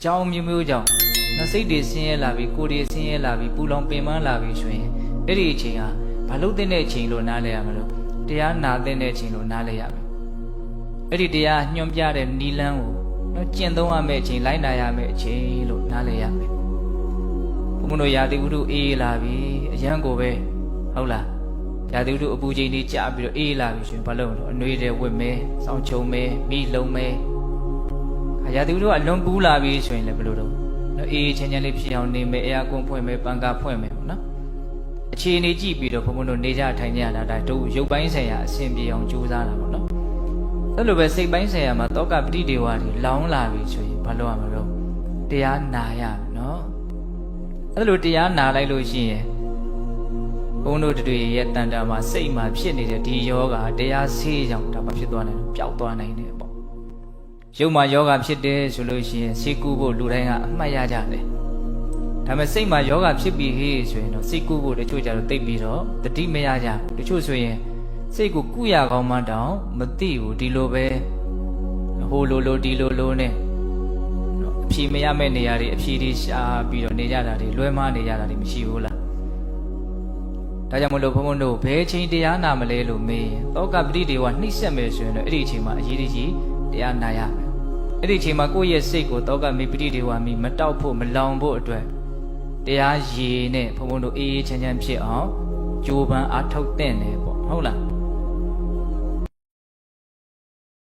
ကြောင်းမျိုးမျိုးကြောင့်နှစိတ်တွေဆင်းရဲလာပြီးကိုယ်တွေဆင်းရဲလာပြီးပူလောင်ပင်ပန်းလာပြီးဆိုရင်အဲ့ဒီအချိန်ဟာဘာလို့တဲ့အချိန်လို့နားလဲရမလို့တရားနာတဲ့အချိန်လို့နားလဲရမယ်အဲ့ဒီတရားညွှန်ပြတဲ့နီလန်းကိုနော်ကျင့်သုံးရမယ့်အချိန်လိုက်နာရမယ့်အချိန်လို့နားလဲရမယ်ဘုံမတို့ရာသီဥတုအေးလာပြီအရန်ကိုပဲဟုတ်လားရာသီဥတုအပူချိန်လေးကြာပြီးတော့အေးလာပြီဆိုရင်ဘာလို့လဲအနှွေးတွေဝစ်မဲစောင်းချုံမဲမိလုံးမဲရာသီဥတုကအလွန်ပူလာပြီဆိုရင်လည်းဘယ်လိုတော့အေးချမ်းချမ်းလေးဖြစ်အောင်နေမယ်အရာကွန်ဖွင့်မယ်ပန်ကာဖွင့်မယ်ပေါ့နော်အခြေအနေကြည့်ပြီးတော့ဘုံဘုံတို့နေကြထိုင်ကြတာဒါတို့ရုပ်ပိုင်းဆိုင်ရာအဆင်ပြေအောင်ကြိုးစားတာပေါ့နော်အဲ့လိုပဲစိတ်ပိုင်းဆိုင်ရာမှာတောကပဋိဒေဝတွေလောင်းလာပြီဆိုရင်ဘာလို့ရမလို့တရားနာရမယ်နော်အဲ့လိုတရားနာလိုက်လို့ရှိရင်ဘုံတို့တွေရဲ့တန်တာမှာစိတ်မှာဖြစ်နေတဲ့ဒီယောဂတရားဆေးကြောင့်ဒါမှဖြစ်သွားနိုင်တယ်ပျောက်သွားနိုင်တယ်ပေါ့ရုပ်မှာယောဂဖြစ်တယ်ဆိုလို့ရှိရင်စိတ်ကူးဖို့လူတိုင်းကအမှတ်ရကြတယ်ဒါပေမဲ့စိတ်မှာယောဂဖြစ်ပြီးဟေးဆိုရင်တော့စိတ်ကူးဖို့တချို့ကြတော့တိတ်ပြီးတော့တတိမရကြဘူးတချို့ဆိုရင်စိတ်ကိုကုရကောင်းမှတောင်မသိဘူးဒီလိုပဲဟိုလိုဒီလိုနဲ့အဖြေမရမယ့်နေရာတွေအဖြေတွေရှာပြီးတော့နေကြတာတွေလွဲမှားနေကြတာတွေမရှိဘူးလားဒါကြောင့်မလို့ဘုန်းဘုန်းတို့ဘယ်ချိန်တရားနာမလဲလို့မေးရင်တောကပဋိဒေဝနှိမ့်ဆက်မယ်ဆိုရင်တော့အဲ့ဒီအချိန်မှာအရေးကြီးတရားနာရမယ်အဲ့ဒီအချိန်မှာကိုယ့်ရဲ့စိတ်ကိုတောကမေပဋိဒေဝမိမတောက်ဖို့မလောင်ဖို့အတွက်တရားရည်နဲ့ဘုန်းဘုန်းတို့အေးအေးချမ်းချမ်းဖြစ်အောင်ကြိုးပမ်းအားထုတ်တဲ့နေပေါ့ဟုတ်လား